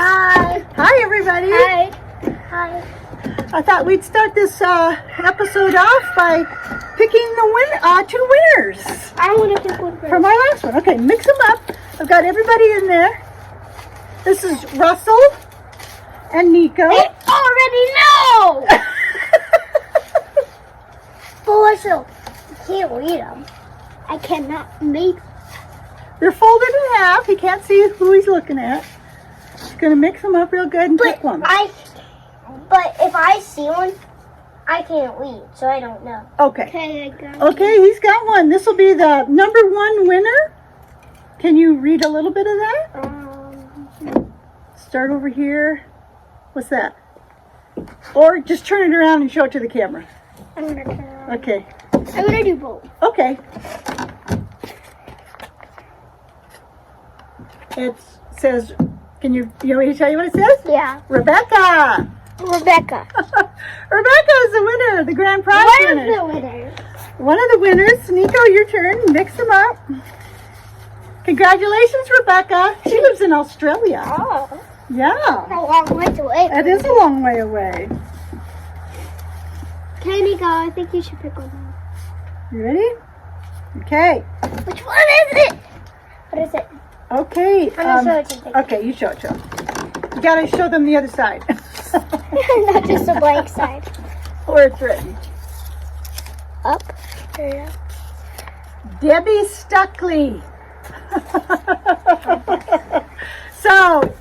Hi. Hi, everybody. Hi. Hi. I thought we'd start this episode off by picking the two winners I want to pick one first. from our last one. Okay, mix them up. I've got everybody in there. This is Russell and Nico. I already know! But Russell, you can't read them. I cannot make. They're folded in half. He can't see who he's looking at. He's going to mix them up real good and pick one. But if I see one, I can't read, so I don't know. Okay. Okay, I got it. Okay, he's got one. This will be the number one winner. Can you read a little bit of that? Start over here. What's that? Or just turn it around and show it to the camera. I'm going to turn it around. Okay. I'm going to do both. Okay. It says, want me to tell you what it says? Yeah. Rebecca. Rebecca. Rebecca is the winner, the grand prize One winner. of the winners. One of the winners. Nico, your turn. Mix them up. Congratulations, Rebecca. She lives in Australia. Oh. Yeah. A long way away. That is a long way away. Okay, Nico, I think you should pick one. You ready? Okay. Which one is it? What is it? Okay. I'm going to show it to you. Okay, you show it to them. You gotta show them the other side. Not just a blank side. Where it's written. Up. Yeah. Debbie Stuckley. So,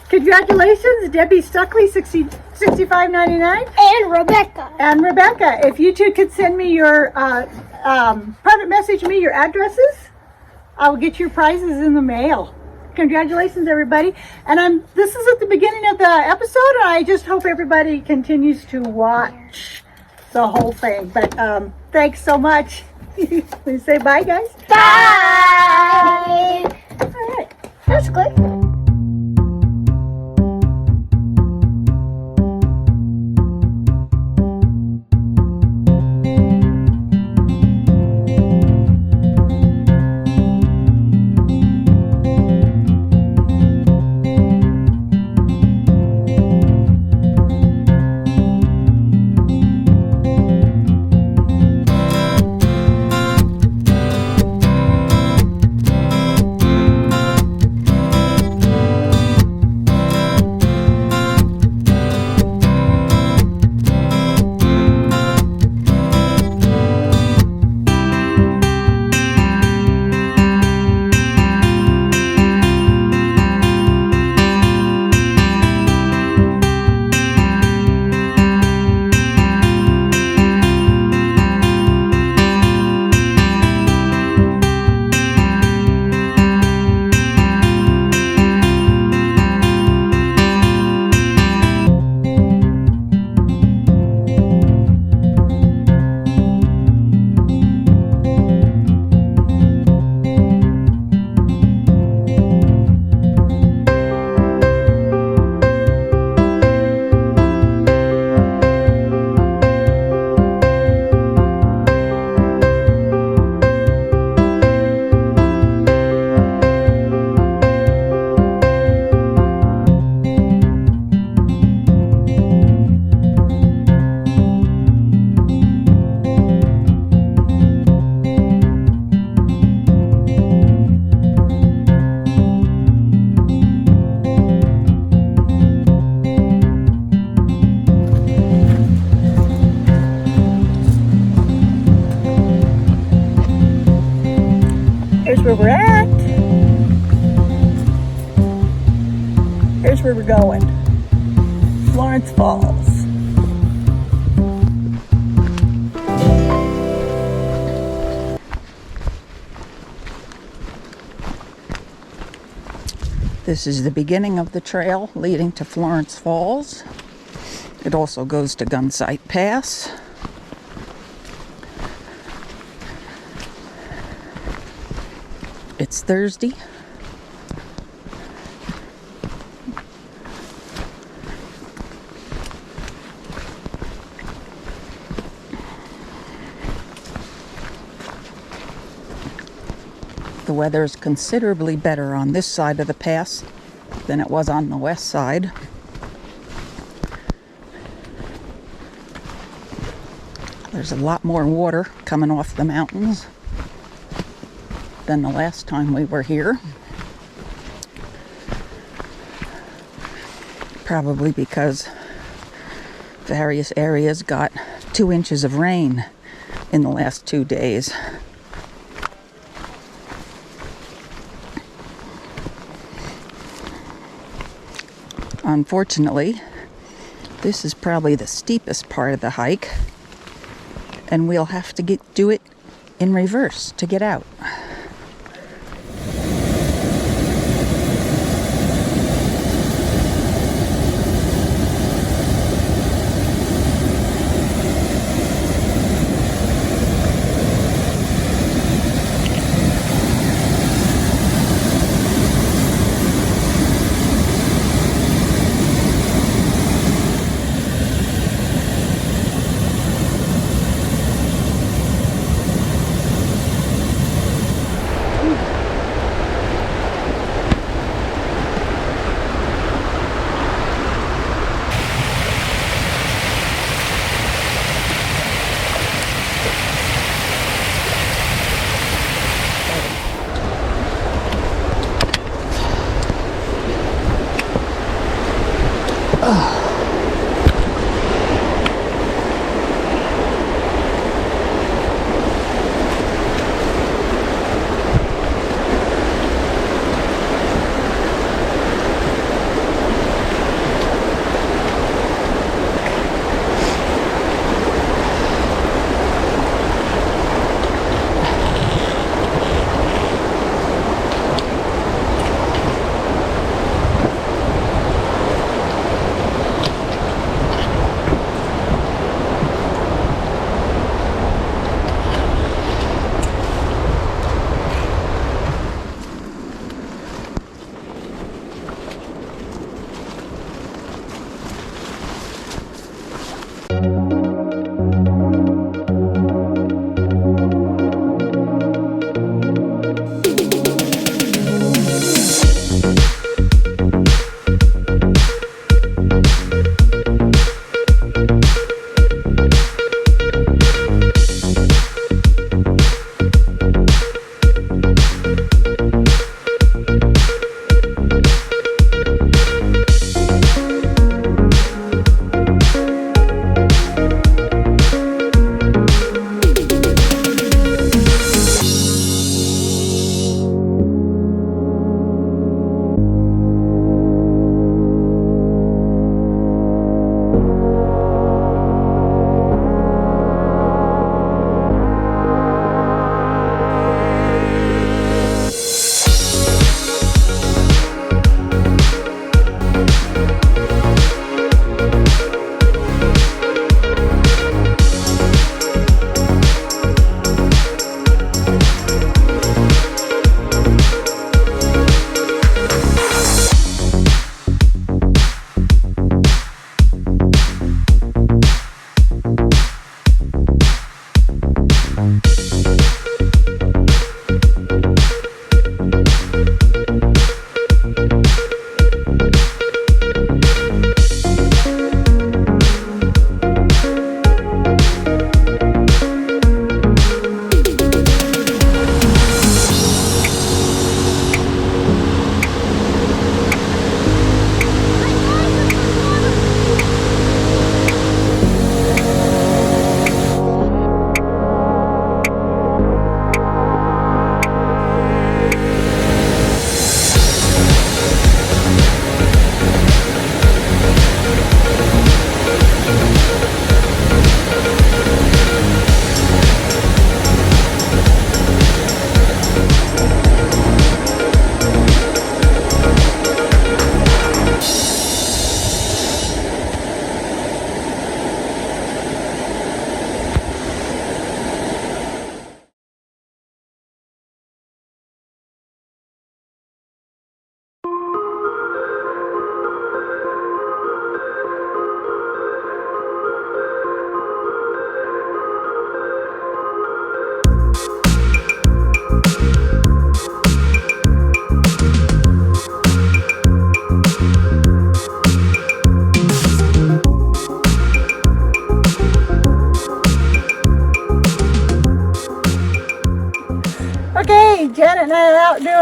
congratulations, Debbie Stuckley, $65.99. And Rebecca. And Rebecca, if you two could send me your, private message me your addresses, I will get your prizes in the mail. Congratulations, everybody. And this is at the beginning of the episode, and I just hope everybody continues to watch the whole thing. But thanks so much. We say bye, guys. Bye. All right. That's good. Here's where we're at. Here's where we're going. Florence Falls. This is the beginning of the trail leading to Florence Falls. It also goes to Gunsight Pass. It's Thursday. The weather is considerably better on this side of the pass than it was on the west side. There's a lot more water coming off the mountains than the last time we were here. Probably because various areas got 2 inches of rain in the last 2 days. Unfortunately, this is probably the steepest part of the hike, and we'll have to do it in reverse to get out.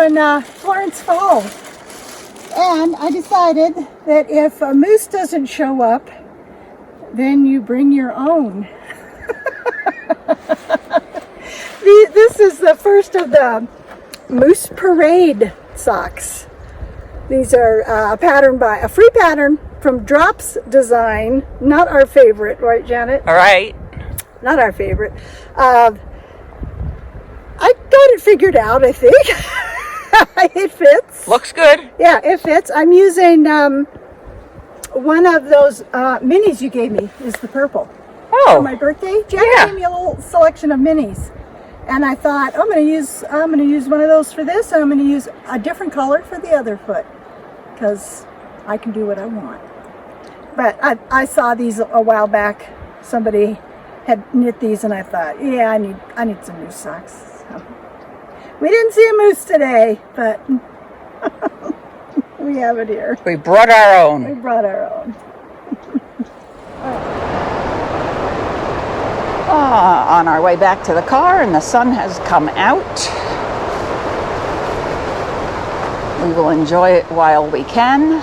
doing Florence Falls. And I decided that if a moose doesn't show up, then you bring your own. This is the first of the Moose Parade socks. These are a free pattern from Drops Design. Not our favorite, right, Janet? All right. Not our favorite. I got it figured out, I think. It fits. Looks good. Yeah, it fits. I'm using one of those minis you gave me. Is the purple. Oh. For my birthday. Janet gave me a little selection of minis. And I thought, I'm gonna use one of those for this, and I'm gonna use a different color for the other foot, because I can do what I want. But I saw these a while back. Somebody had knit these, and I thought, yeah, I need some moose socks. So, we didn't see a moose today, but we have it here. We brought our own. We brought our own. On our way back to the car, and the sun has come out. We will enjoy it while we can.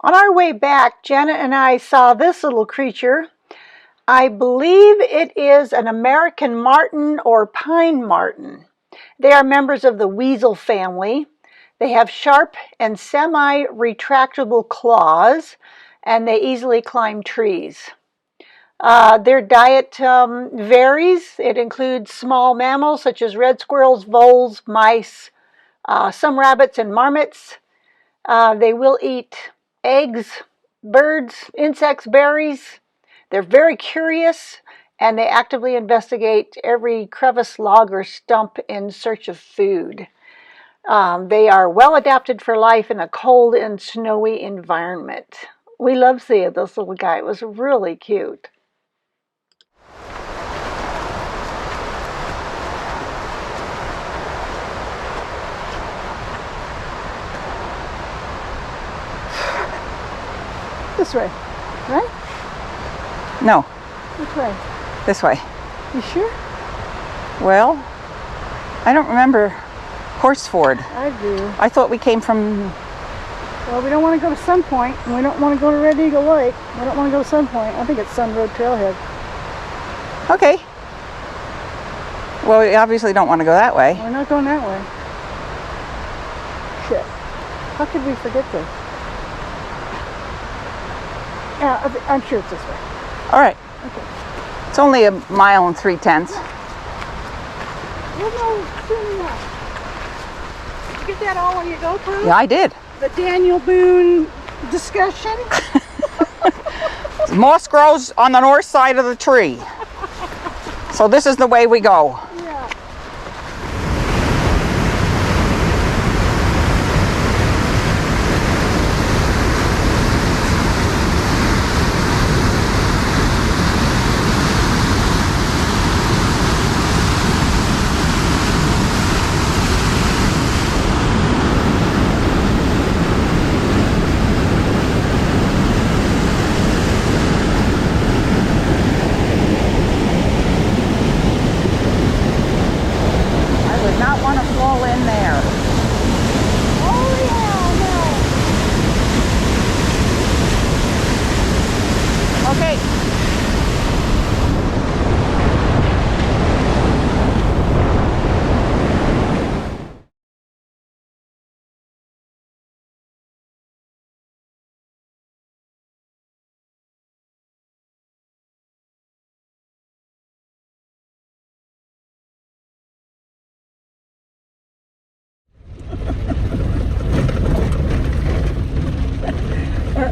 On our way back, Janet and I saw this little creature. I believe it is an American marten or pine marten. They are members of the weasel family. They have sharp and semi-retractable claws, and they easily climb trees. Their diet varies. It includes small mammals such as red squirrels, voles, mice, some rabbits and marmots. They will eat eggs, birds, insects, berries. They're very curious, and they actively investigate every crevice, log, or stump in search of food. They are well adapted for life in a cold and snowy environment. We love seeing this little guy. It was really cute. This way, right? No, Which way? this way. You sure? Well, I don't remember Horseford. I do. I thought we came from... Well, we don't want to go to Sun Point, and we don't want to go to Red Eagle Lake. We don't want to go to Sun Point. I think it's Sun Road Trailhead. Okay. Well, we obviously don't want to go that way. We're not going that way. Shit. How could we forget this? Yeah, I'm sure it's this way. All right. Okay. It's only 1 mile and 3/10. We'll go soon enough. Did you get that all on your GoPro? Yeah, I did. The Daniel Boone discussion? Moss grows on the north side of the tree. So this is the way we go. Yeah.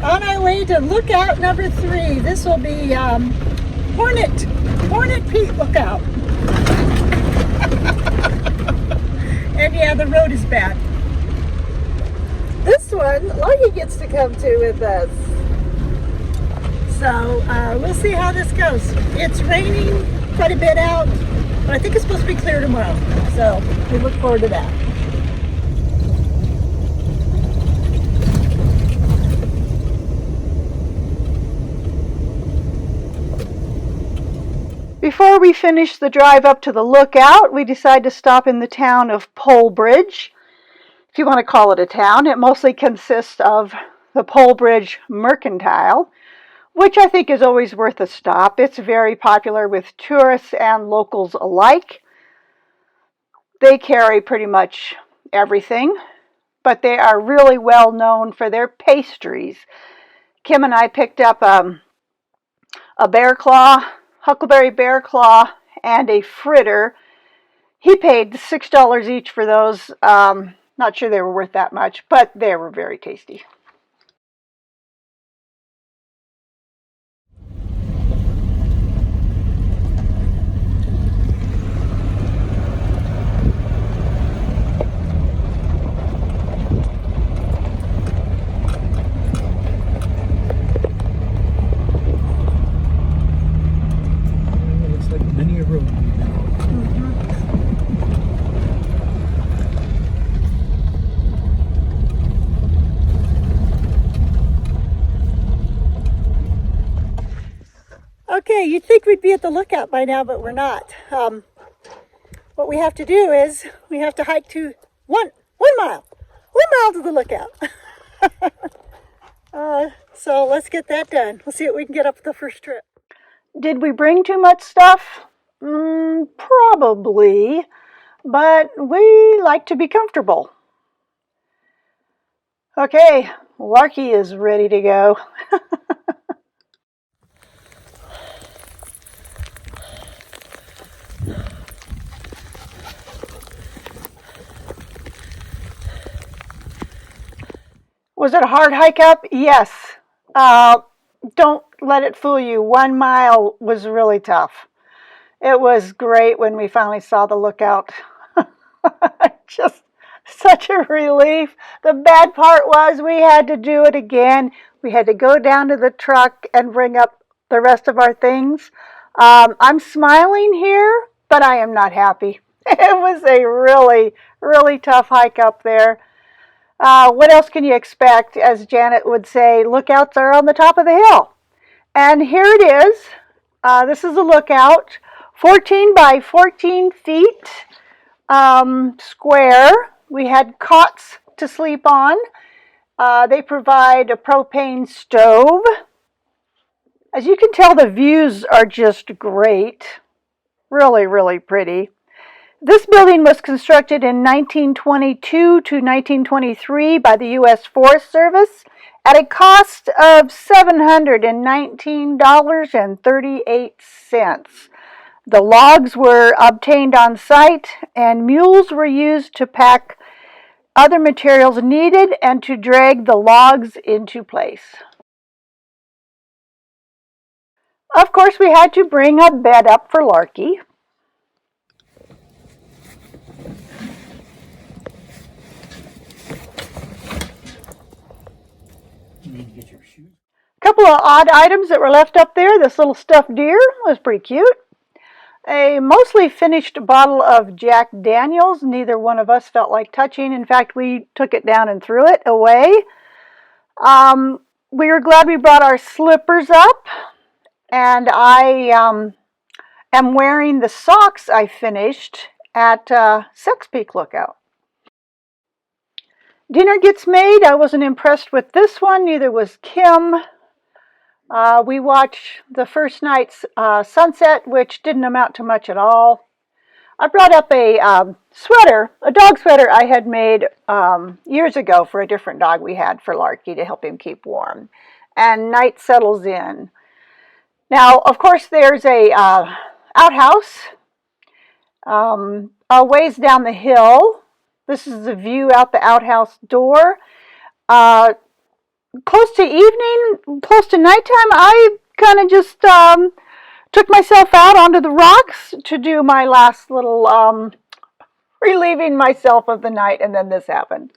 On our way to Lookout number 3. This will be Hornet Lookout. And yeah, the road is bad. This one, Lucky gets to come to with us. So we'll see how this goes. It's raining quite a bit out, but I think it's supposed to be clear tomorrow. So we look forward to that. Before we finish the drive up to the lookout, we decide to stop in the town of Polebridge. If you want to call it a town, it mostly consists of the Polebridge Mercantile, which I think is always worth a stop. It's very popular with tourists and locals alike. They carry pretty much everything, but they are really well known for their pastries. Kim and I picked up a bear claw, huckleberry bear claw, and a fritter. He paid $6 each for those. Not sure they were worth that much, but they were very tasty. Okay, you'd think we'd be at the lookout by now, but we're not. What we have to do is we have to hike to one mile to the lookout. So let's get that done. We'll see what we can get up the first trip. Did we bring too much stuff? Probably, but we like to be comfortable. Okay, Larky is ready to go. Was it a hard hike up? Yes. Don't let it fool you. 1 mile was really tough. It was great when we finally saw the lookout. Just such a relief. The bad part was we had to do it again. We had to go down to the truck and bring up the rest of our things. I'm smiling here, but I am not happy. It was a really, really tough hike up there. What else can you expect? As Janet would say, lookouts are on the top of the hill. And here it is. This is a lookout, 14 by 14 feet square. We had cots to sleep on. They provide a propane stove. As you can tell, the views are just great. Really, really pretty. This building was constructed in 1922 to 1923 by the U.S. Forest Service at a cost of $719.38. The logs were obtained on site, and mules were used to pack other materials needed and to drag the logs into place. Of course, we had to bring a bed up for Larky. A couple of odd items that were left up there. This little stuffed deer was pretty cute. A mostly finished bottle of Jack Daniels. Neither one of us felt like touching. In fact, we took it down and threw it away. We were glad we brought our slippers up. And I am wearing the socks I finished at Sex Peak Lookout. Dinner gets made. I wasn't impressed with this one. Neither was Kim. We watched the first night's sunset, which didn't amount to much at all. I brought up a sweater, a dog sweater I had made years ago for a different dog we had for Larky to help him keep warm. And night settles in. Now, of course, there's a outhouse a ways down the hill. This is the view out the outhouse door. Close to evening, close to nighttime, I kind of just took myself out onto the rocks to do my last little relieving myself of the night, and then this happened.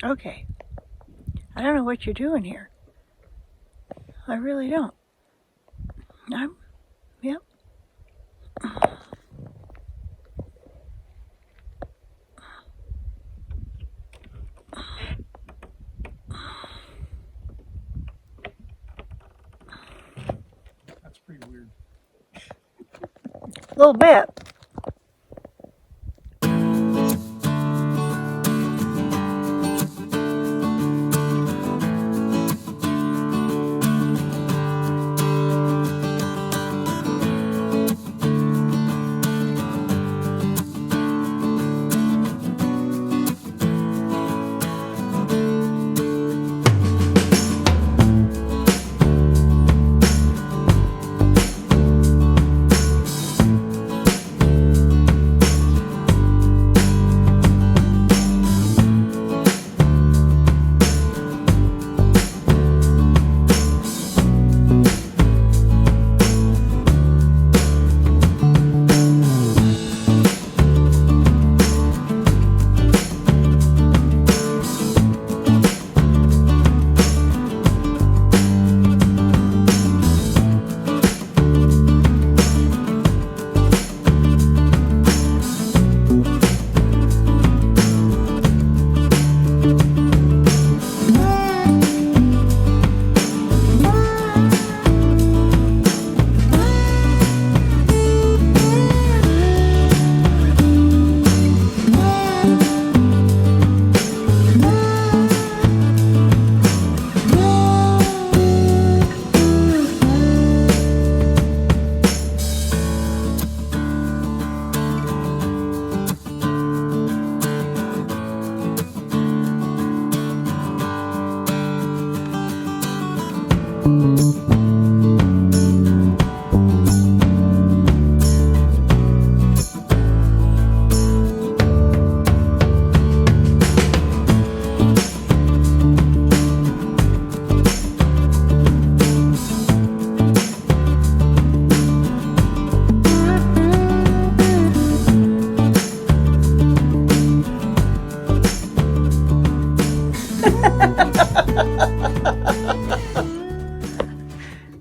Okay. I don't know what you're doing here. I really don't. Yep. That's pretty weird. A little bit.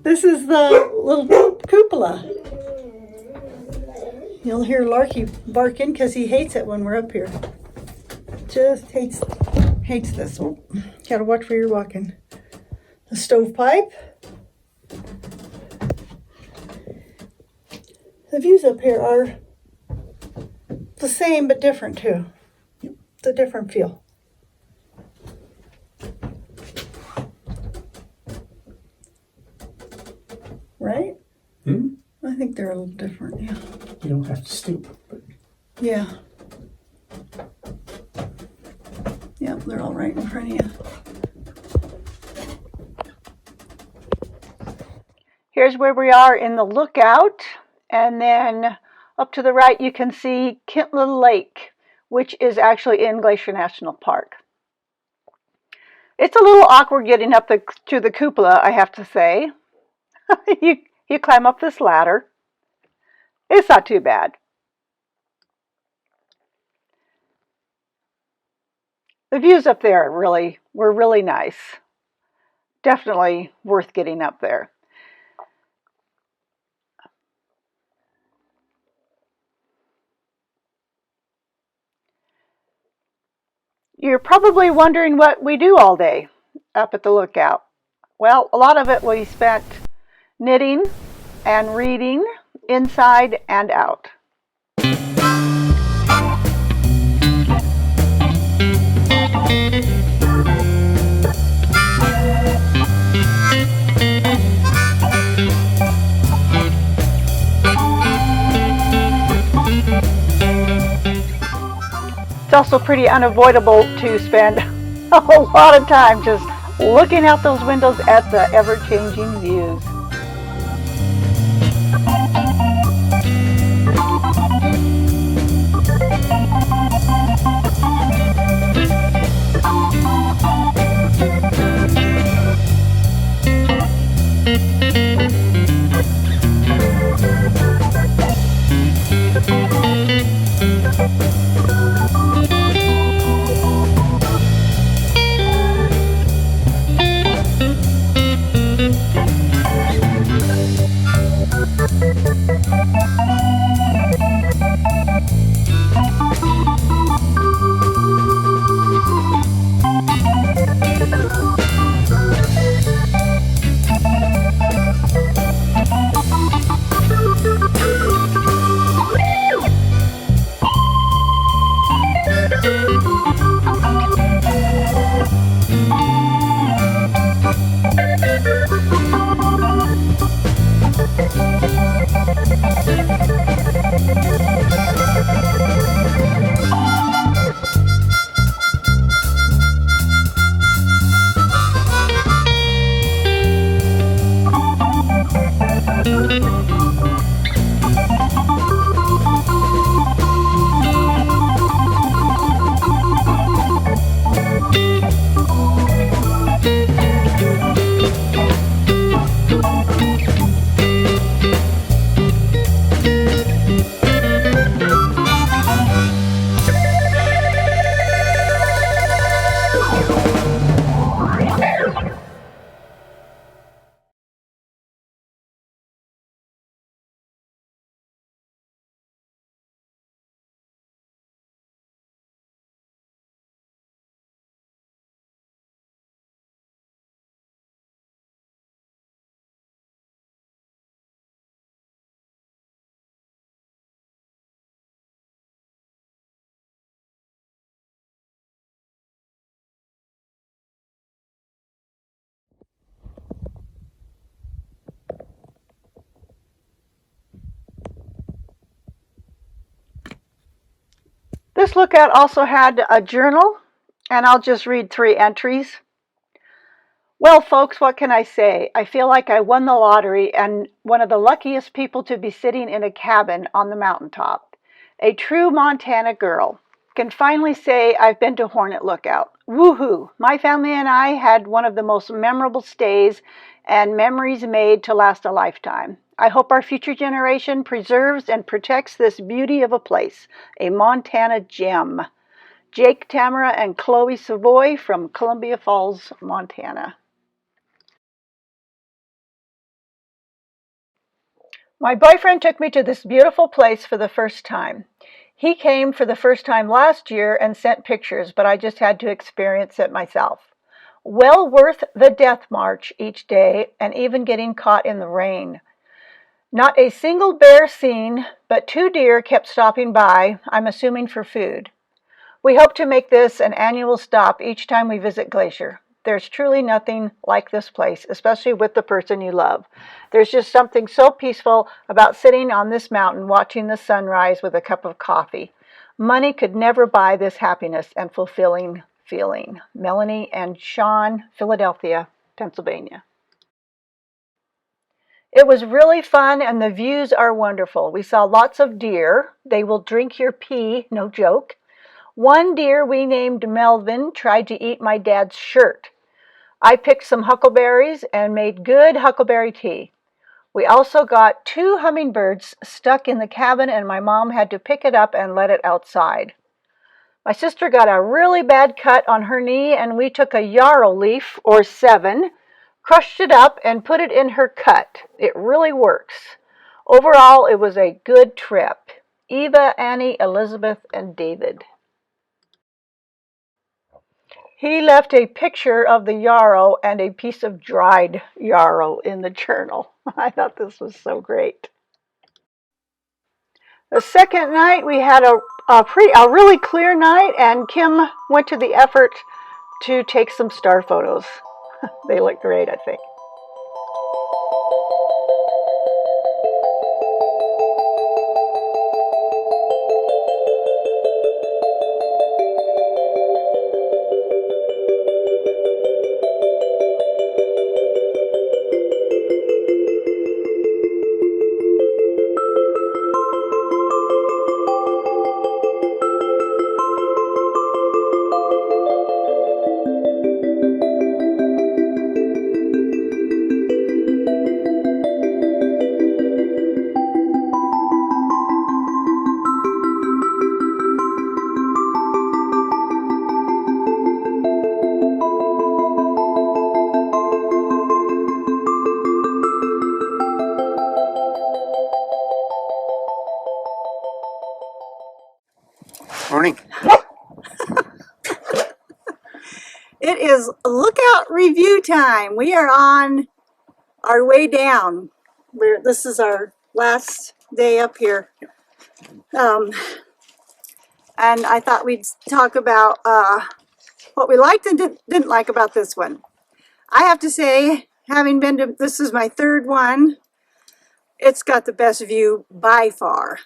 This is the little cupola. You'll hear Larky barking because he hates it when we're up here. Just hates this one. Gotta watch where you're walking. The stovepipe. The views up here are the same but different too. It's a different feel. Right? Hmm? I think they're a little different, yeah. You don't have to stoop. But Yeah. Yep, they're all right in front of you. Here's where we are in the lookout, and then up to the right you can see Kintla Lake, which is actually in Glacier National Park. It's a little awkward getting up to the cupola, I have to say. You climb up this ladder. It's not too bad. The views up there were really nice. Definitely worth getting up there. You're probably wondering what we do all day up at the lookout. Well, a lot of it we spent knitting and reading inside and out. It's also pretty unavoidable to spend a lot of time just looking out those windows at the ever-changing views. This lookout also had a journal, and I'll just read 3 entries. Well, folks, what can I say? I feel like I won the lottery and one of the luckiest people to be sitting in a cabin on the mountaintop. A true Montana girl. Can finally say I've been to Hornet Lookout. Woohoo! My family and I had one of the most memorable stays and memories made to last a lifetime. I hope our future generation preserves and protects this beauty of a place, a Montana gem. Jake, Tamara, and Chloe Savoy from Columbia Falls, Montana. My boyfriend took me to this beautiful place for the first time. He came for the first time last year and sent pictures, but I just had to experience it myself. Well worth the death march each day and even getting caught in the rain. Not a single bear seen, but 2 deer kept stopping by, I'm assuming for food. We hope to make this an annual stop each time we visit Glacier. There's truly nothing like this place, especially with the person you love. There's just something so peaceful about sitting on this mountain watching the sunrise with a cup of coffee. Money could never buy this happiness and fulfilling feeling. Melanie and Sean, Philadelphia, Pennsylvania. It was really fun and the views are wonderful. We saw lots of deer. They will drink your pee, no joke. One deer we named Melvin tried to eat my dad's shirt. I picked some huckleberries and made good huckleberry tea. We also got 2 hummingbirds stuck in the cabin and my mom had to pick it up and let it outside. My sister got a really bad cut on her knee and we took a yarrow leaf, or 7, crushed it up and put it in her cut. It really works. Overall, it was a good trip. Eva, Annie, Elizabeth, and David. He left a picture of the yarrow and a piece of dried yarrow in the journal. I thought this was so great. The second night we had a really clear night and Kim went to the effort to take some star photos. They look great, I think. Morning. It is lookout review time. We are on our way down. This is our last day up here. And I thought we'd talk about what we liked and didn't like about this one. I have to say, having been to, this is my 3rd one, it's got the best view by far.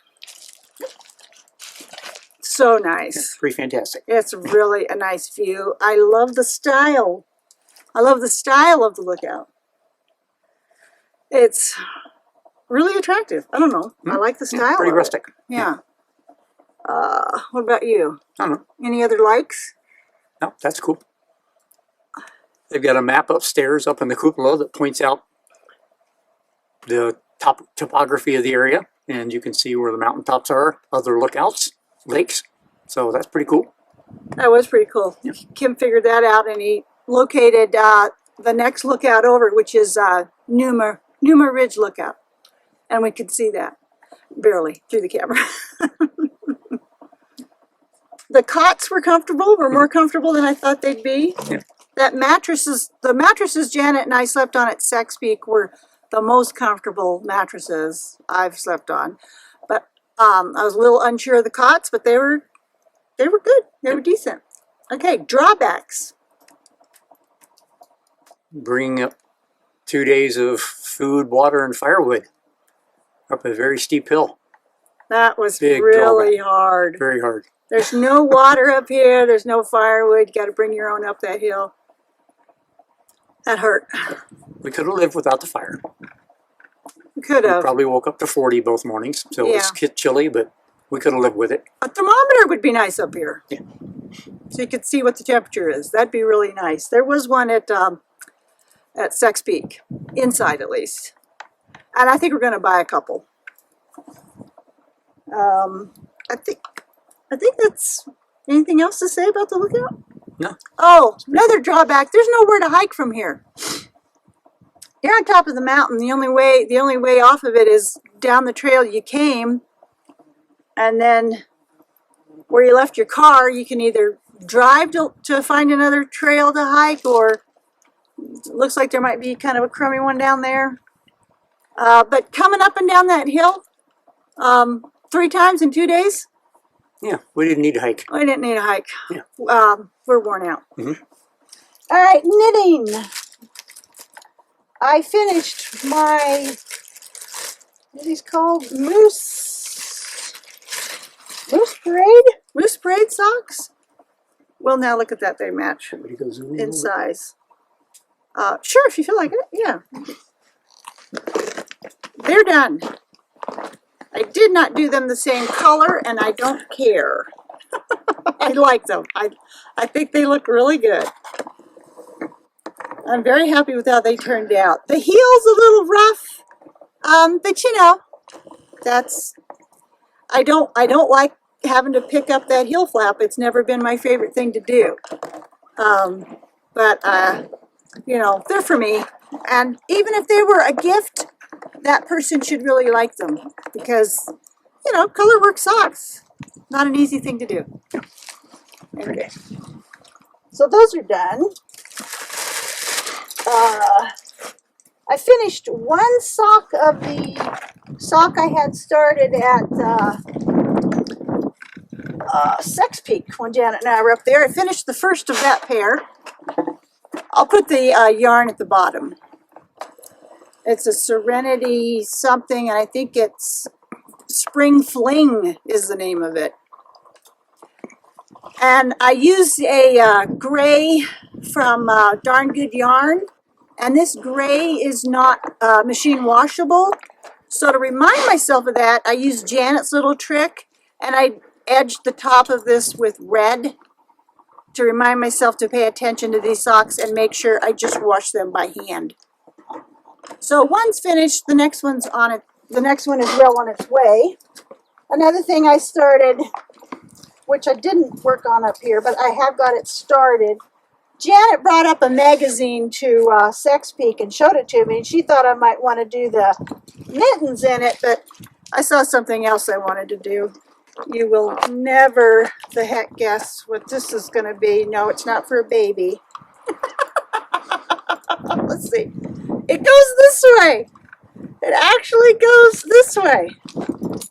So nice. It's pretty fantastic. It's really a nice view. I love the style. I love the style of the lookout. It's really attractive. I don't know. I like the style. Pretty rustic. Yeah. What about you? I don't know. Any other likes? No, that's cool. They've got a map upstairs up in the cupola that points out the topography of the area, and you can see where the mountaintops are, other lookouts, lakes. So that's pretty cool. That was pretty cool. Yeah. Kim figured that out, and he located the next lookout over, which is Numa Ridge Lookout. And we could see that barely through the camera. The cots were comfortable, were more comfortable than I thought they'd be. Yeah. The mattresses Janet and I slept on at Saks Peak were the most comfortable mattresses I've slept on. But I was a little unsure of the cots, but they were good. They were decent. Okay, drawbacks. Bringing up 2 days of food, water, and firewood up a very steep hill. That was Big really drawback. hard. Very hard. There's no water up here. There's no firewood. You got to bring your own up that hill. That hurt. We could have lived without the fire. We could We have. probably woke up to 40 both mornings, so Yeah. it's chilly, but we could have lived with it. A thermometer would be nice up here. Yeah. So you could see what the temperature is. That'd be really nice. There was one at Sex Peak, inside at least. And I think we're going to buy a couple. I think that's anything else to say about the lookout? No. Oh, another drawback. There's nowhere to hike from here. You're on top of the mountain. The only way off of it is down the trail you came, and then where you left your car, you can either drive to find another trail to hike, or it looks like there might be kind of a crummy one down there. But coming up and down that hill 3 times in 2 days, Yeah, we didn't need to hike. I didn't need a hike. Yeah. We're worn out. Mhm. All right, knitting. I finished my, what are these called? Moose Parade socks. Well, now look at that. They match Want me to go zoom in size. Sure, if you feel like it. Yeah. They're done. I did not do them the same color, and I don't care. I like them. I think they look really good. I'm very happy with how they turned out. The heel's a little rough, but you know, I don't like having to pick up that heel flap. It's never been my favorite thing to do. But you know, they're for me. And even if they were a gift, that person should really like them, because, you know, color work socks, not an easy thing to do. Okay. So those are done. I finished one sock of the sock I had started at Sex Peak when Janet and I were up there. I finished the first of that pair. I'll put the yarn at the bottom. It's a Serenity something, and I think it's Spring Fling is the name of it. And I used a gray from Darn Good Yarn, and this gray is not machine washable. So to remind myself of that, I used Janet's little trick, and I edged the top of this with red to remind myself to pay attention to these socks and make sure I just wash them by hand. So one's finished, the next one's on it. The next one is well on its way. Another thing I started, which I didn't work on up here, but I have got it started. Janet brought up a magazine to Sex Peak and showed it to me, and she thought I might want to do the mittens in it, but I saw something else I wanted to do. You will never the heck guess what this is going to be. No, it's not for a baby. Let's see. It goes this way. It actually goes this way.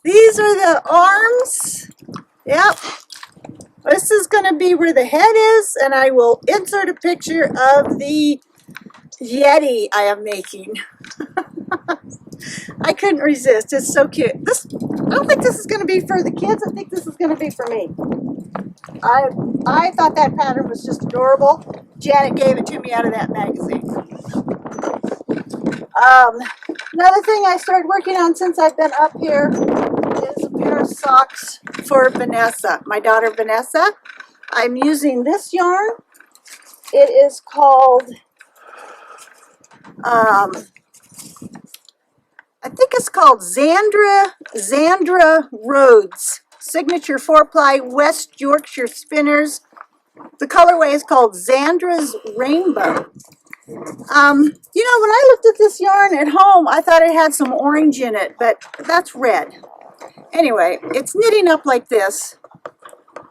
These are the arms. Yep. This is going to be where the head is, and I will insert a picture of the Yeti I am making. I couldn't resist. It's so cute. I don't think this is going to be for the kids. I think this is going to be for me. I thought that pattern was just adorable. Janet gave it to me out of that magazine. Another thing I started working on since I've been up here is a pair of socks for Vanessa, my daughter Vanessa. I'm using this yarn. It is called, I think it's called Zandra Rhodes Signature 4-ply West Yorkshire Spinners. The colorway is called Zandra's Rainbow. You know, when I looked at this yarn at home, I thought it had some orange in it, but that's red. Anyway, it's knitting up like this.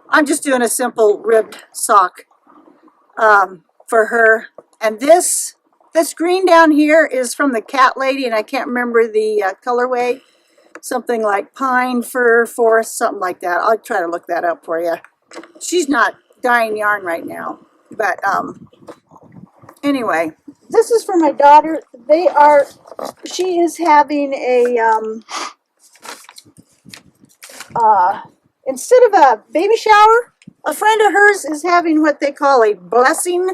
I'm just doing a simple ribbed sock for her. And this green down here is from the Cat Lady, and I can't remember the colorway. Something like Pine Fir Forest, something like that. I'll try to look that up for you. She's not dyeing yarn right now, but anyway, this is for my daughter. She is having a instead of a baby shower, a friend of hers is having what they call a blessing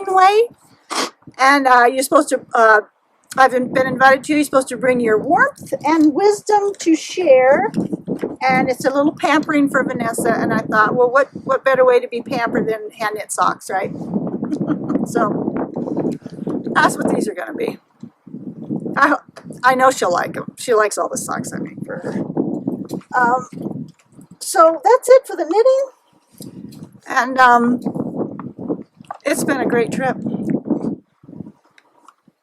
way. And you're supposed to, I've been invited to, you're supposed to bring your warmth and wisdom to share. And it's a little pampering for Vanessa. And I thought, well, what better way to be pampered than hand knit socks, right? So that's what these are going to be. I know she'll like them. She likes all the socks I make for her. So that's it for the knitting. And it's been a great trip.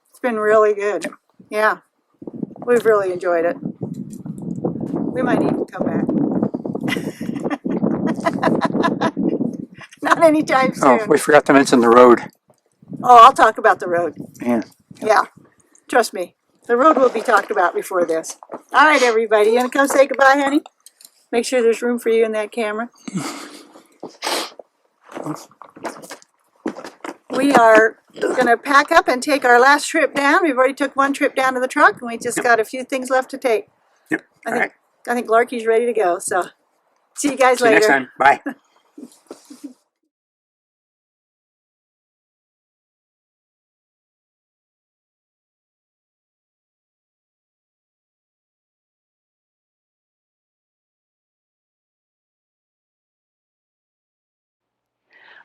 It's been really good. Yeah, we've really enjoyed it. We might even come back. Not anytime soon. Oh, we forgot to mention the road. Oh, I'll talk about the road. Yeah. Yeah, trust me. The road will be talked about before this. All right, everybody. You want to come say goodbye, honey? Make sure there's room for you in that camera. We are going to pack up and take our last trip down. We've already took one trip down to the truck, and we just got a few things left to take. Yep. I think Larky's ready to go. So see you guys See you later. next time. Bye.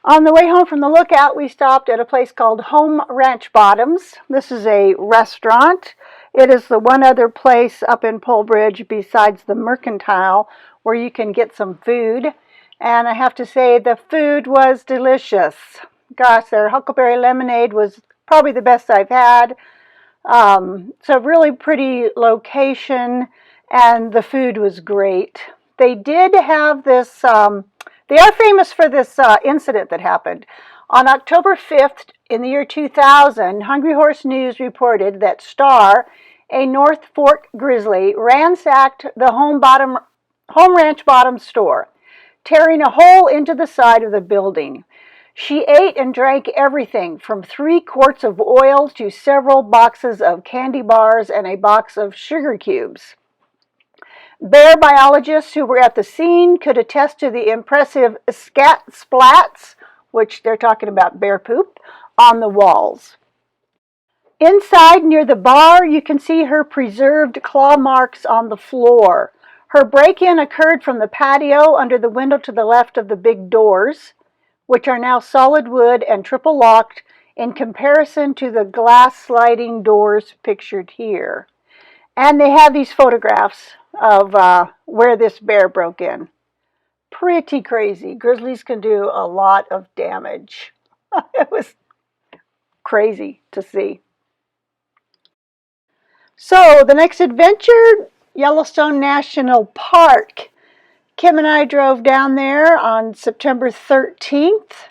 On the way home from the lookout, we stopped at a place called Home Ranch Bottoms. This is a restaurant. It is the one other place up in Polbridge besides the Mercantile where you can get some food. And I have to say, the food was delicious. Gosh, their huckleberry lemonade was probably the best I've had. It's a really pretty location, and the food was great. They did have this... They are famous for this incident that happened. On October 5th, in the year 2000, Hungry Horse News reported that Star, a North Fork grizzly, ransacked the Home Ranch Bottom store, tearing a hole into the side of the building. She ate and drank everything from 3 quarts of oil to several boxes of candy bars and a box of sugar cubes. Bear biologists who were at the scene could attest to the impressive scat splats, which they're talking about bear poop, on the walls. Inside, near the bar, you can see her preserved claw marks on the floor. Her break-in occurred from the patio under the window to the left of the big doors, which are now solid wood and triple locked in comparison to the glass sliding doors pictured here. And they have these photographs of where this bear broke in. Pretty crazy. Grizzlies can do a lot of damage. It was crazy to see. So the next adventure, Yellowstone National Park. Kim and I drove down there on September 13th.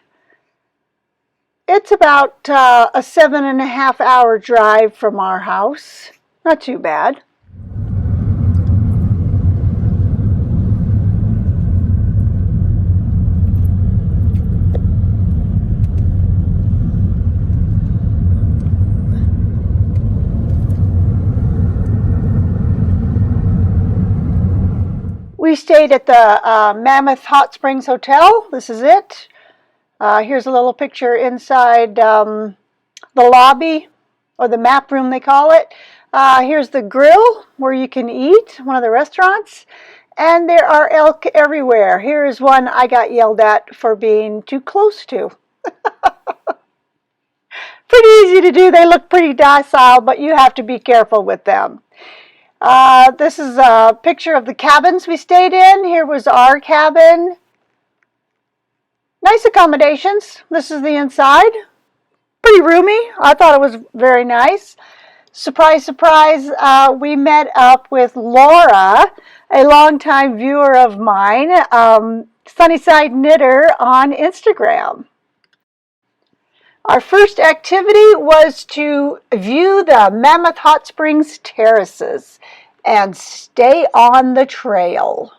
It's about a 7.5 hour drive from our house. Not too bad. We stayed at the Mammoth Hot Springs Hotel. This is it. Here's a little picture inside the lobby, or the map room they call it. Here's the grill where you can eat, one of the restaurants. And there are elk everywhere. Here is one I got yelled at for being too close to. Pretty easy to do. They look pretty docile, but you have to be careful with them. This is a picture of the cabins we stayed in. Here was our cabin. Nice accommodations. This is the inside. Pretty roomy. I thought it was very nice. Surprise, surprise, we met up with Laura, a longtime viewer of mine, Sunnyside Knitter on Instagram. Our first activity was to view the Mammoth Hot Springs terraces and stay on the trail.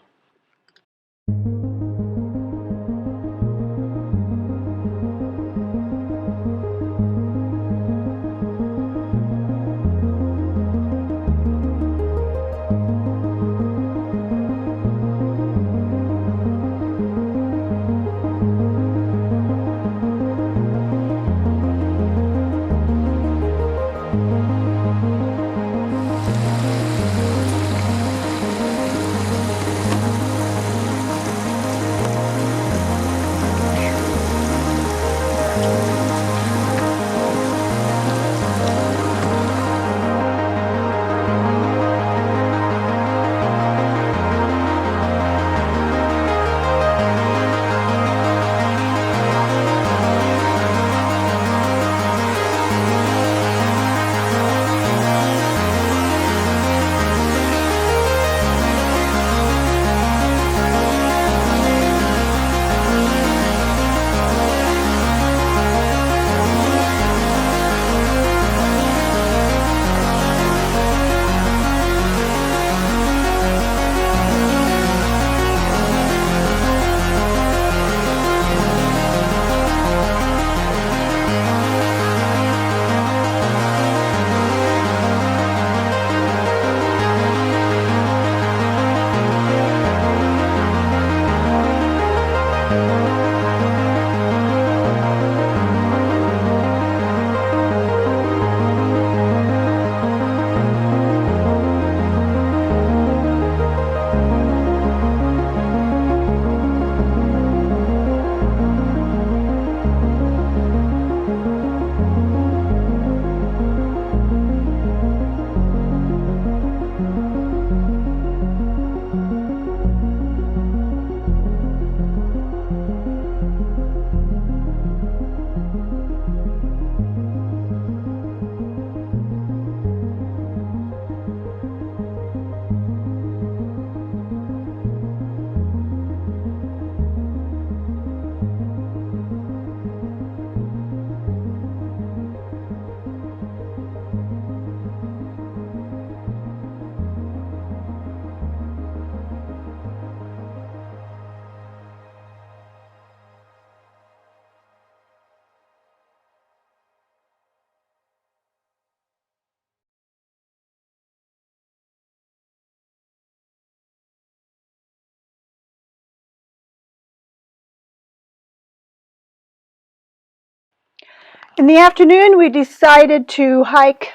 In the afternoon, we decided to hike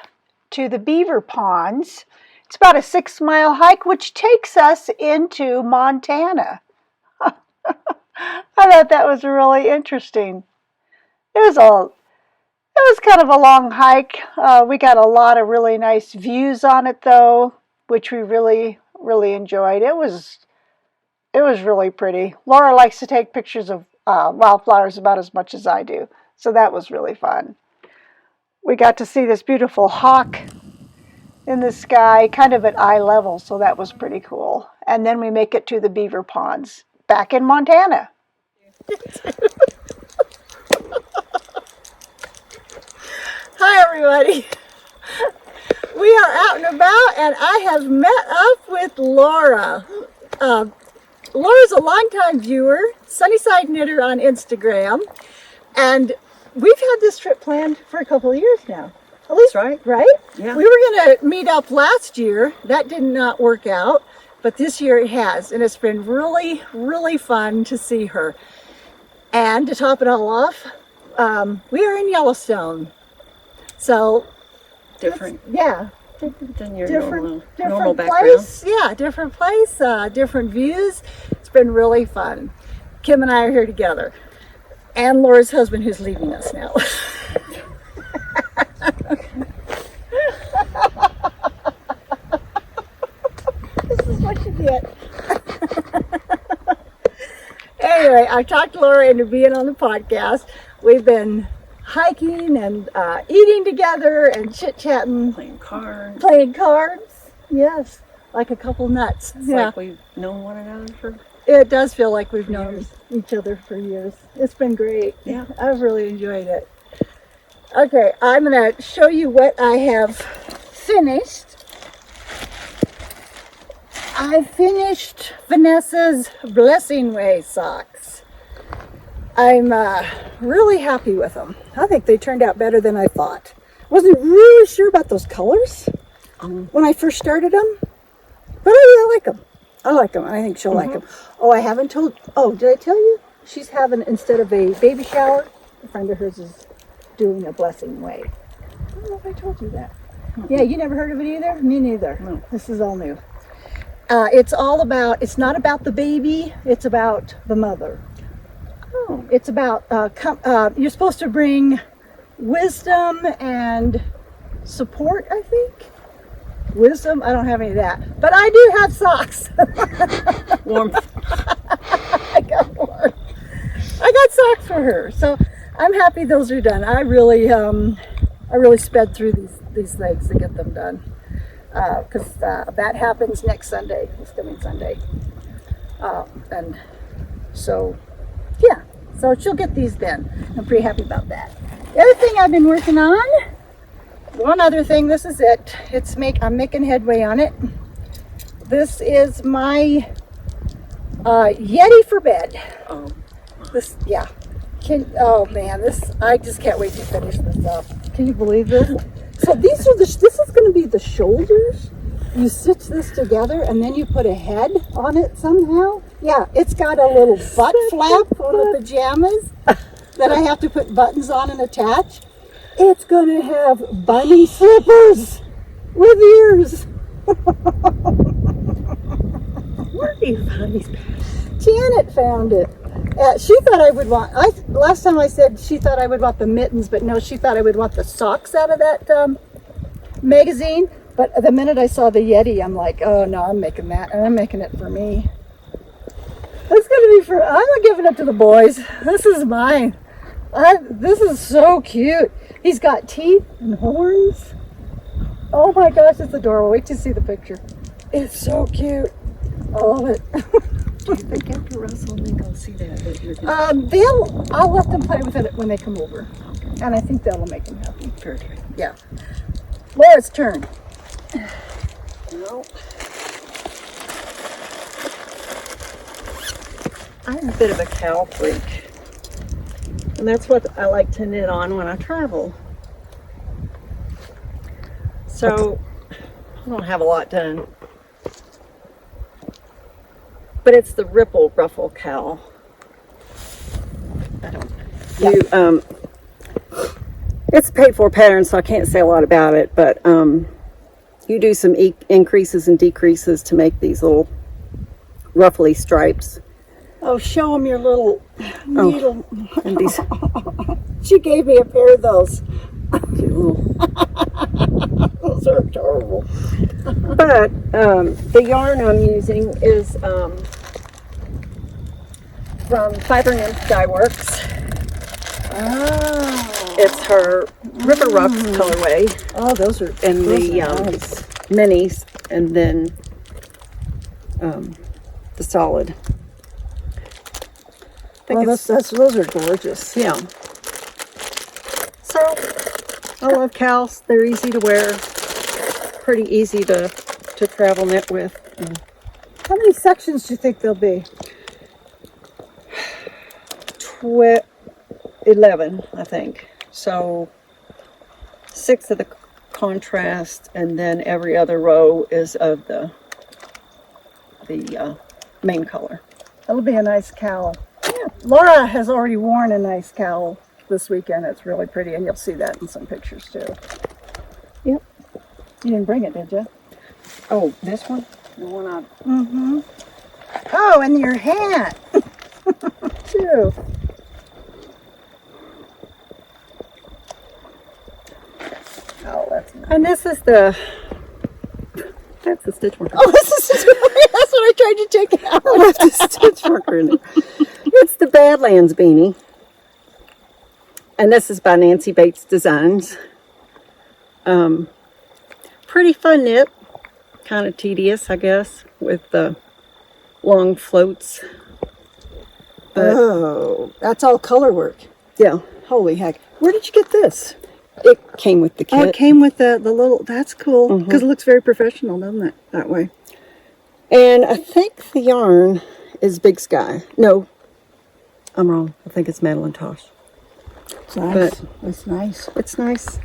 to the beaver ponds. It's about a 6-mile hike, which takes us into Montana. I thought that was really interesting. It was kind of a long hike. We got a lot of really nice views on it, though, which we really, really enjoyed. It was really pretty. Laura likes to take pictures of wildflowers about as much as I do, so that was really fun. We got to see this beautiful hawk in the sky, kind of at eye level, so that was pretty cool. And then we make it to the beaver ponds, back in Montana. Hi, everybody. We are out and about, and I have met up with Laura. Laura's a longtime viewer, Sunnyside Knitter on Instagram, and we've had this trip planned for a couple of years now. At least, right? Yeah. We were going to meet up last year. That did not work out, but this year it has, and it's been really, really fun to see her. And to top it all off, we are in Yellowstone. So, Different. Yeah. Than your Different normal background. place. Yeah, different place, different views. It's been really fun. Kim and I are here together. And Laura's husband, who's leaving us now. This is what you get. Anyway, I talked Laura into being on the podcast. We've been hiking and eating together and chit-chatting. Playing cards. Playing cards. Yes, like a couple nuts. It's like we've known one another for... It does feel like we've known each other for years. It's been great. Yeah. I've really enjoyed it. Okay, I'm going to show you what I have finished. I finished Vanessa's Blessing Way socks. I'm really happy with them. I think they turned out better than I thought. Wasn't really sure about those colors when I first started them, but I really like them. I like them. I think she'll like them. Oh, I haven't told. Oh, did I tell you? She's having, instead of a baby shower, a friend of hers is doing a Blessing Way. I don't know if I told you that. Yeah, you never heard of it either? Me neither. No. This is all new. It's all about, it's not about the baby, it's about the mother. Oh. It's about, you're supposed to bring wisdom and support, I think. Wisdom, I don't have any of that. But I do have socks. Warmth. I got warmth. I got socks for her. So I'm happy those are done. I really sped through these things to get them done. Because that happens next Sunday, this coming Sunday. And so, yeah. So she'll get these then. I'm pretty happy about that. The other thing I've been working on, one other thing, this is it. I'm making headway on it. This is my Yeti for bed. Oh. This, yeah. Oh man, I just can't wait to finish this up. Can you believe this? So this is going to be the shoulders. You stitch this together and then you put a head on it somehow. Yeah, it's got a little butt flap on the pajamas that I have to put buttons on and attach. It's going to have bunny slippers with ears. Where do you find these? Janet found it. She thought I would want, last time I said she thought I would want the mittens, but no, she thought I would want the socks out of that magazine. But the minute I saw the Yeti, I'm like, oh no, I'm making that, and I'm making it for me. It's going to be I'm not giving it to the boys. This is mine. This is so cute. He's got teeth and horns. Oh my gosh, it's adorable. Wait till you see the picture. It's so cute. I love it. Do you think after Russell and then go see that? I'll let them play with it when they come over. Okay. And I think that'll make them happy. Perfect. Yeah. Laura's turn. No. I'm a bit of a cow freak. And that's what I like to knit on when I travel. So, I don't have a lot done. But it's the ripple ruffle cowl. I don't. Yeah. It's a paid for pattern, so I can't say a lot about it, but you do some increases and decreases to make these little ruffly stripes. Oh, show them your little needle. And these She gave me a pair of those. cute little. Those are adorable. But the yarn I'm using is from Fiber Nymph Dye Works. Oh. It's her River Rock colorway Oh, those are and the nice. minis, and then the solid. Well, those are gorgeous. Yeah. So I love cows. They're easy to wear, pretty easy to travel knit with. How many sections do you think there'll be? 11, I think. So 6 of the contrast, and then every other row is of the main color. That'll be a nice cowl. Yeah. Laura has already worn a nice cowl this weekend. It's really pretty, and you'll see that in some pictures too. Yep. You didn't bring it, did you? Oh, this one? The one I... Mm-hmm. Oh, and your hat too. Oh, that's nice. And this is that's the stitch marker. Oh, this is that's what I tried to take out. I left the stitch marker in it. It's the Badlands beanie. And this is by Nancy Bates Designs. Pretty fun knit. Kind of tedious, I guess, with the long floats. But, Oh, that's all color work. yeah, Holy heck. Where did you get this? it came with the kit. Oh, it came with the little, that's cool. Because it looks very professional, doesn't it? That way. And I think the yarn is Big Sky. No, I'm wrong. I think it's Madeline Tosh. It's nice. It's nice. It's nice.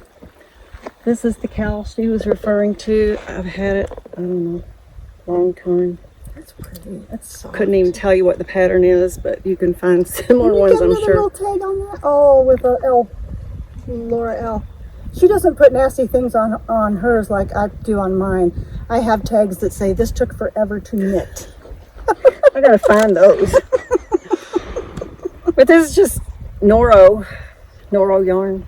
This is the cowl she was referring to. I've had it, I don't know, long time. That's pretty. That's soft. Couldn't even tell you what the pattern is, but you can find similar Can you ones, get I'm another sure. little tag on that? Oh, with a L. Laura L. She doesn't put nasty things on hers like I do on mine. I have tags that say, this took forever to knit. I gotta find those. But this is just Noro yarn.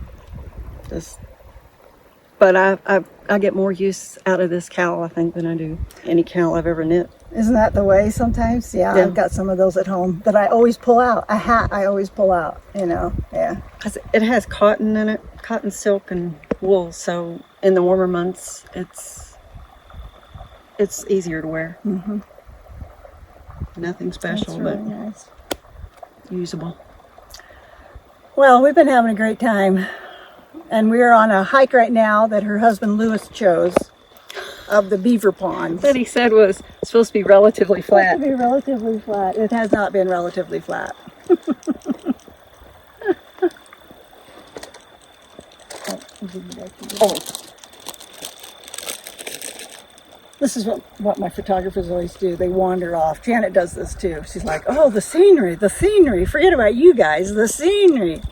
But I get more use out of this cowl, I think, than I do any cowl I've ever knit. Isn't that the way sometimes? Yeah, Yeah. I've got some of those at home that I always pull out. A hat I always pull out, you know. Yeah. 'Cause it has cotton in it, cotton, silk, and wool. So in the warmer months, it's easier to wear. Mm-hmm. Nothing special, That's really but nice. usable. Well, we've been having a great time. And we're on a hike right now that her husband Lewis chose of the beaver ponds. That he said was supposed to be relatively flat. To be relatively flat. It has not been relatively flat. Oh, This is what my photographers always do. They wander off. Janet does this too. She's like, oh, the scenery. Forget about you guys, the scenery.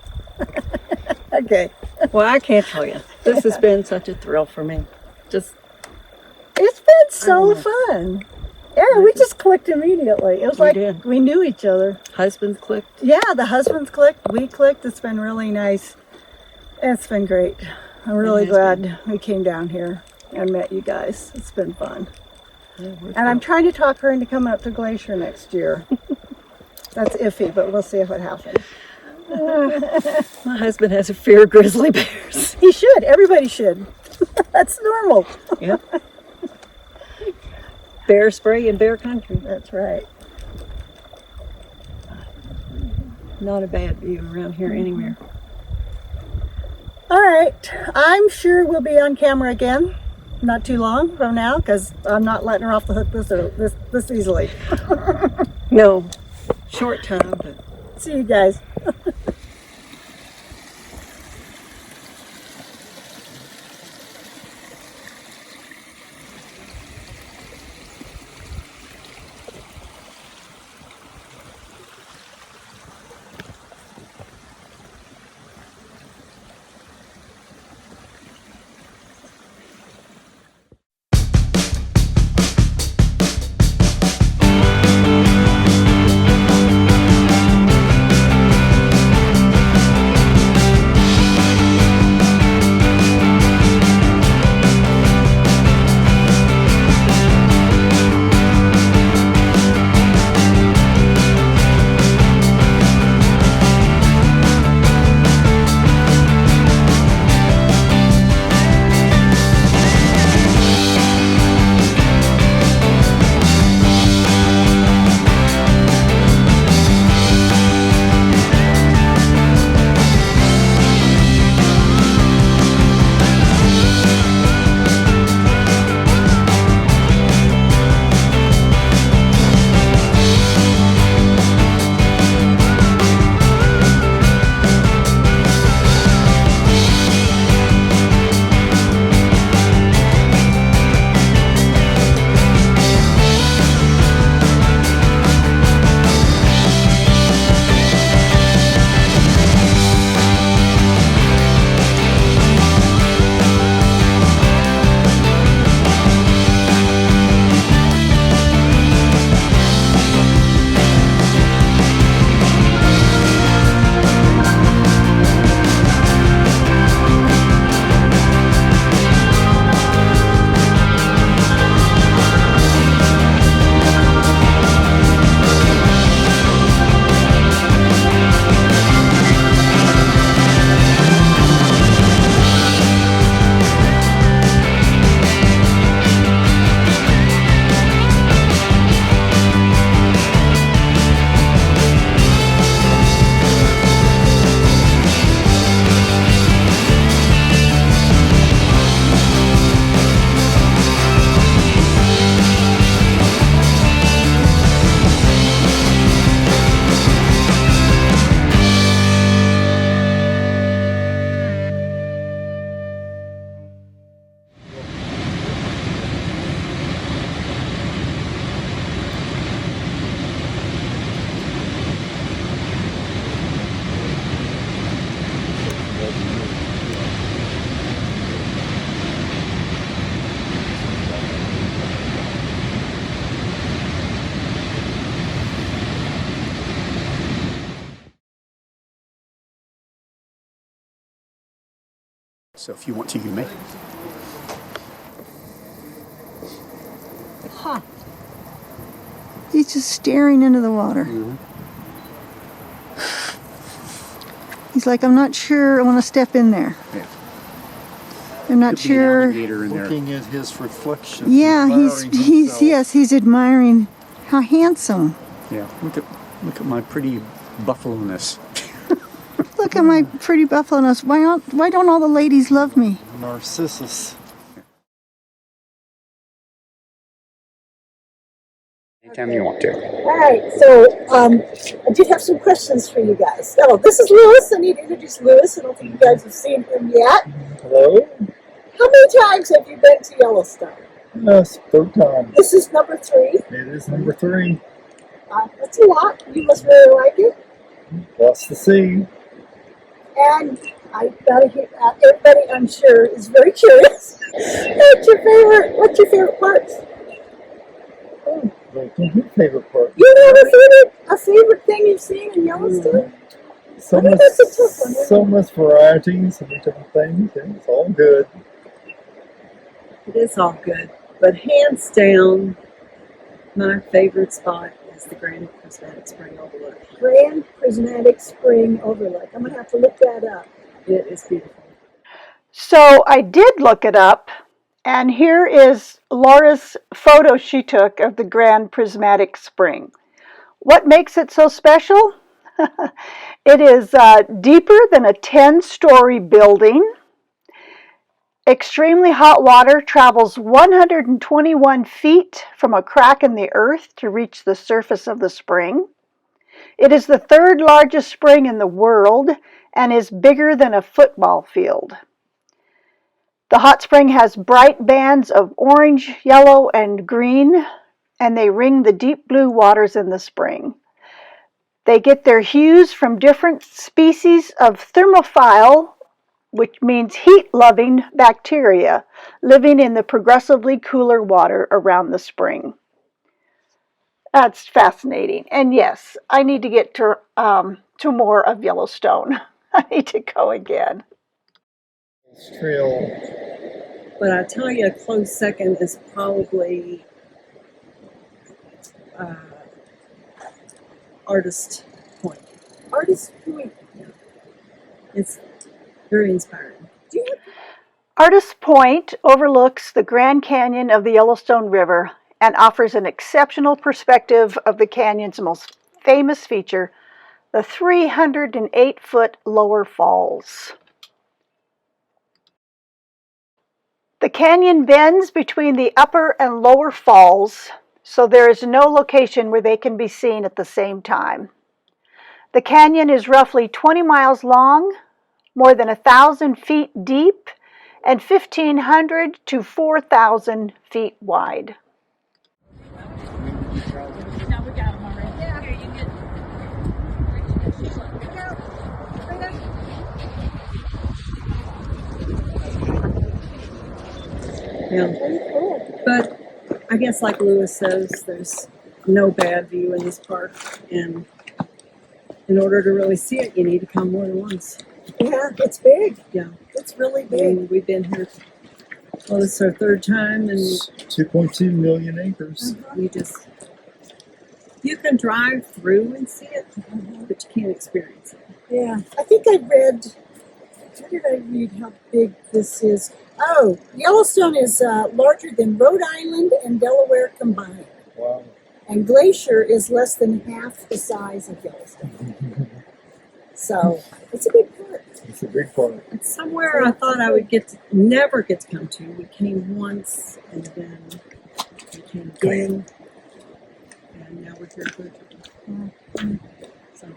Okay. well, I can't tell you. This has been such a thrill for me. Just It's been so fun. Yeah, we just clicked immediately. It was We like did. we knew each other. husbands clicked. Yeah, the husbands clicked, we clicked. It's been really nice. It's been great. I'm really has glad we came down here and met you guys. It's been fun. Yeah, And I'm trying to talk her into coming up to Glacier next year. That's iffy, but we'll see if it happens. my husband has a fear of grizzly bears. He should. Everybody should. That's normal. Yep. Bear spray in bear country. That's right. Not a bad view around here anywhere. All right. I'm sure we'll be on camera again. Not too long from now, because I'm not letting her off the hook this easily. No, short time, but See you guys. So if you want to, you may. Huh. He's just staring into the water. Mm-hmm. He's like, I'm not sure I want to step in there. Yeah. I'm not Could be an sure. alligator in there. Looking at his reflection. Yeah, admiring himself. he's admiring how handsome. Yeah. Look at my pretty buffalo-ness. Look at my pretty buffalo nose. Why don't all the ladies love me? Narcissus. Anytime you want to. All right, so I did have some questions for you guys. Oh, this is Lewis. I need to introduce Lewis. I don't think you guys have seen him yet. Hello? How many times have you been to Yellowstone? Yes, third time. This is number 3. It is number 3. That's a lot. You must really like it. Lots to see. And I gotta hear everybody, I'm sure, is very curious. What's your favorite parts? Oh, what's your favorite part? You have a favorite thing you've seen in Yellowstone? So I think much, that's a tough one, isn't so it? much variety, so many different things, and it's all good. It is all good, but hands down, my favorite spot is the Grand Prismatic Spring Overlook. Grand Prismatic Spring Overlook. I'm gonna have to look that up. It is beautiful. So I did look it up, and here is Laura's photo she took of the Grand Prismatic Spring. What makes it so special? It is deeper than a 10-story building. Extremely hot water travels 121 feet from a crack in the earth to reach the surface of the spring. It is the 3rd largest spring in the world and is bigger than a football field. The hot spring has bright bands of orange, yellow, and green, and they ring the deep blue waters in the spring. They get their hues from different species of thermophile, which means heat-loving bacteria, living in the progressively cooler water around the spring. That's fascinating. And yes, I need to get to more of Yellowstone. I need to go again. Trail. But I tell you, a close second is probably Artist Point. Artist Point. It's very inspiring. Artist Point overlooks the Grand Canyon of the Yellowstone River and offers an exceptional perspective of the canyon's most famous feature, the 308-foot lower falls. The canyon bends between the upper and lower falls, so there is no location where they can be seen at the same time. The canyon is roughly 20 miles long, more than 1,000 feet deep, and 1,500 to 4,000 feet wide. Yeah. But I guess, like Lewis says, there's no bad view in this park, and in order to really see it, you need to come more than once. Yeah, it's big. Yeah. It's really I big. mean, we've been here, well, this is our 3rd time, and 2.2 million acres. you can drive through and see it, but you can't experience it. Yeah, I think I read, where did I read how big this is? Oh, Yellowstone is larger than Rhode Island and Delaware combined. Wow. And Glacier is less than half the size of Yellowstone. So, it's a big park. It's a big part. It's somewhere I thought I would never get to come to. We came once, and then we came again, and now we're here for So,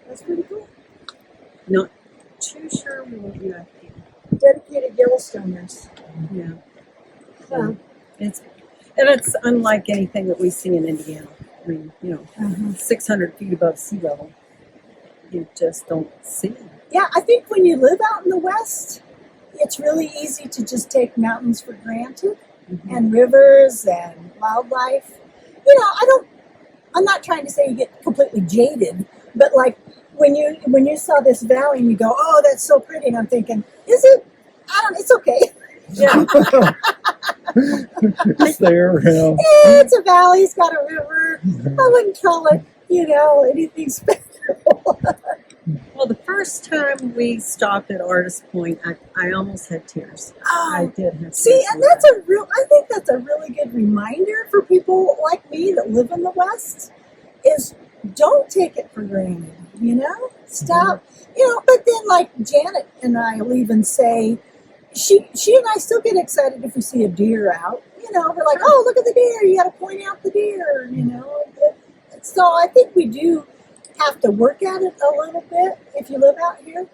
That's pretty cool. not too sure we won't be back again. Dedicated Yellowstoners. Yeah. So, It's unlike anything that we see in Indiana. I mean, 600 feet above sea level. You just don't see it. yeah, I think when you live out in the West, it's really easy to just take mountains for granted and rivers and wildlife. I'm not trying to say you get completely jaded, but like when you saw this valley and you go, oh, that's so pretty, and I'm thinking, is it? I don't. It's okay. Yeah. It's there. Yeah. It's a valley. It's got a river. I wouldn't call it, anything special. Well, the first time we stopped at Artist Point, I almost had tears. I did have tears. See, and I think that's a really good reminder for people like me that live in the West is don't take it for granted, Stop, but then like Janet and I will even say, she and I still get excited if we see a deer out, we're like, oh, look at the deer, you got to point out the deer, So I think we do have to work at it a little bit if you live out here,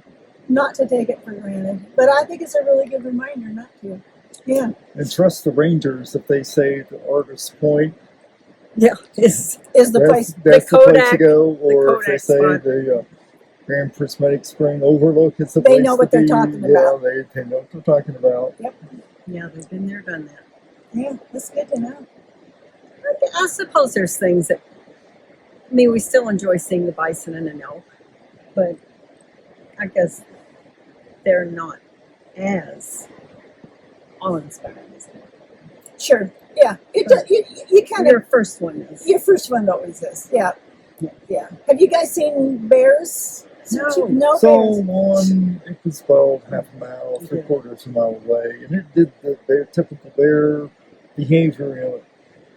not to take it for granted. But I think it's a really good reminder not to. Yeah. And trust the rangers if they say the Artist Point. Yeah, is the place. That's the place to Kodak- go. Or if they Kodak say spot. the Grand Prismatic Spring Overlook is the They place know to what they're be. talking Yeah, about. they know what they're talking about. Yeah, they've been there, done that. Yeah, that's good to know. I suppose there's things that, we still enjoy seeing the bison and an elk, but I guess they're not as awe-inspiring as that. Sure. Yeah. You kind Your of, first one is. your first one always is. Yeah. Yeah. Yeah. Have you guys seen bears? No. No So bears. one, it was about half a mile, 3/4 of a mile away, and it did their typical bear behavior. It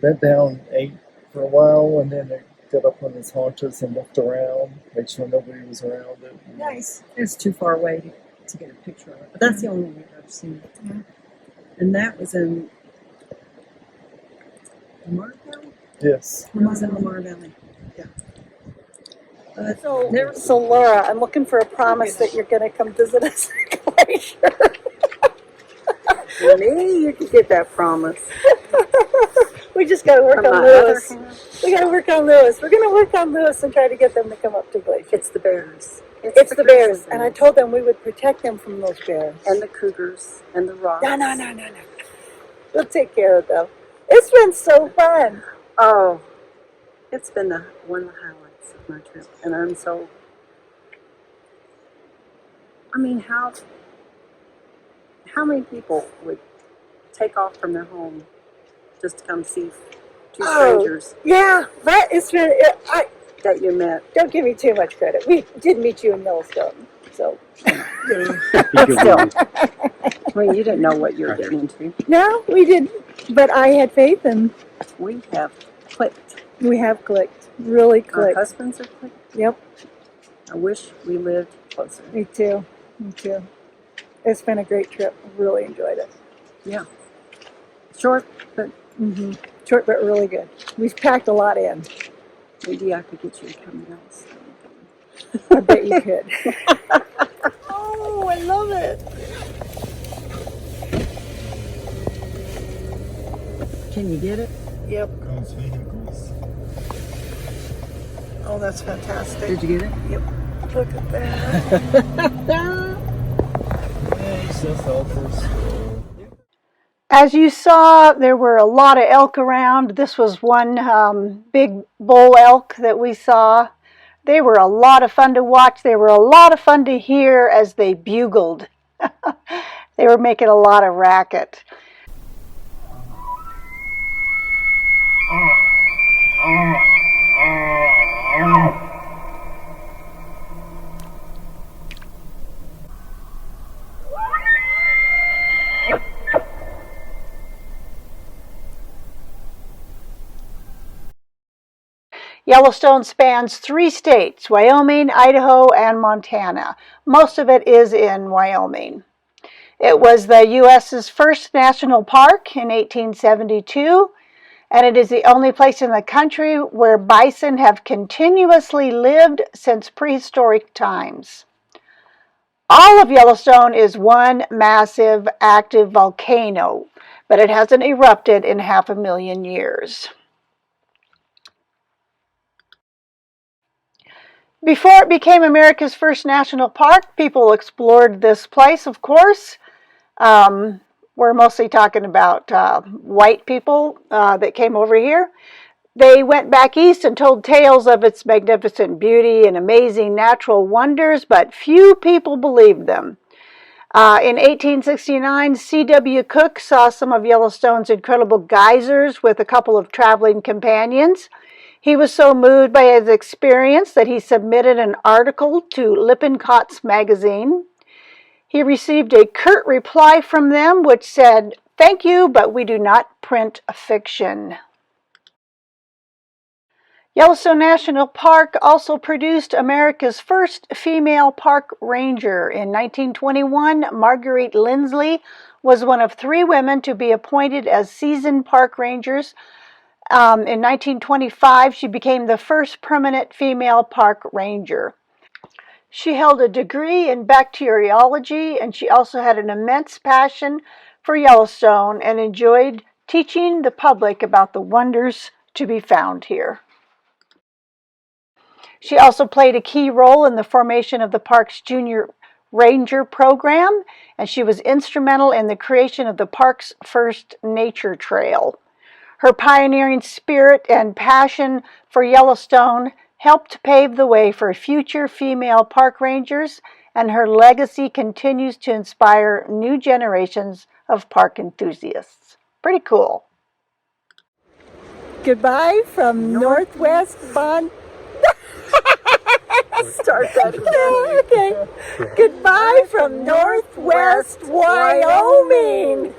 bent down, ate for a while, and then it got up on its haunches and looked around, make sure nobody was around it. Nice. It's too far away to get a picture of it, but that's the only one I've ever seen. Yeah. And that was in Lamar Valley? Yes. It was in Lamar Valley. Yeah. But So Laura, I'm looking for a promise that you're going to come visit us at Glacier. me, you could get that promise. We just got to work From on my Lewis. other hand, We got to work on Lewis. We're going to work on Lewis and try to get them to come up to Glacier. it's the bears. It's the bears, and I told them we would protect them from those bears. and the cougars and the rocks. No. We'll take care of them. It's been so fun. Oh, it's been one of the highlights of my trip, and I'm so. How many people would take off from their home just to come see two strangers Yeah, but it's been. that you met? Don't give me too much credit. We did meet you in Yellowstone, so. Still, you didn't know what you were getting into. No, we didn't. But I had faith, and We have clicked. we have clicked. Really Our clicked. husbands have clicked. Yep. I wish we lived closer. Me too. It's been a great trip. Really enjoyed it. Yeah. Short, but Short but really good. We've packed a lot in. maybe I could get you to come to Yellowstone. I bet you could. Oh, I love it. Can you get it? Yep. Comes vehicles. Oh, that's fantastic. Did you get it? Yep. Look at that. As you saw, there were a lot of elk around. This was one big bull elk that we saw. They were a lot of fun to watch. They were a lot of fun to hear as they bugled. They were making a lot of racket. Yellowstone spans 3 states, Wyoming, Idaho, and Montana. Most of it is in Wyoming. It was the U.S.'s first national park in 1872, and it is the only place in the country where bison have continuously lived since prehistoric times. All of Yellowstone is one massive active volcano, but it hasn't erupted in 500,000 years. Before it became America's first national park, people explored this place, of course. We're mostly talking about white people that came over here. They went back east and told tales of its magnificent beauty and amazing natural wonders, but few people believed them. In 1869, C.W. Cook saw some of Yellowstone's incredible geysers with a couple of traveling companions. He was so moved by his experience that he submitted an article to Lippincott's magazine. He received a curt reply from them which said, "Thank you, but we do not print fiction." Yellowstone National Park also produced America's first female park ranger. In 1921, Marguerite Lindsley was one of 3 women to be appointed as seasoned park rangers. In 1925, she became the first permanent female park ranger. She held a degree in bacteriology, and she also had an immense passion for Yellowstone and enjoyed teaching the public about the wonders to be found here. She also played a key role in the formation of the park's Junior Ranger program, and she was instrumental in the creation of the park's first nature trail. Her pioneering spirit and passion for Yellowstone helped pave the way for future female park rangers, and her legacy continues to inspire new generations of park enthusiasts. Pretty cool. Goodbye from Northwest Bon. Start that again. Okay. Goodbye from Northwest Wyoming.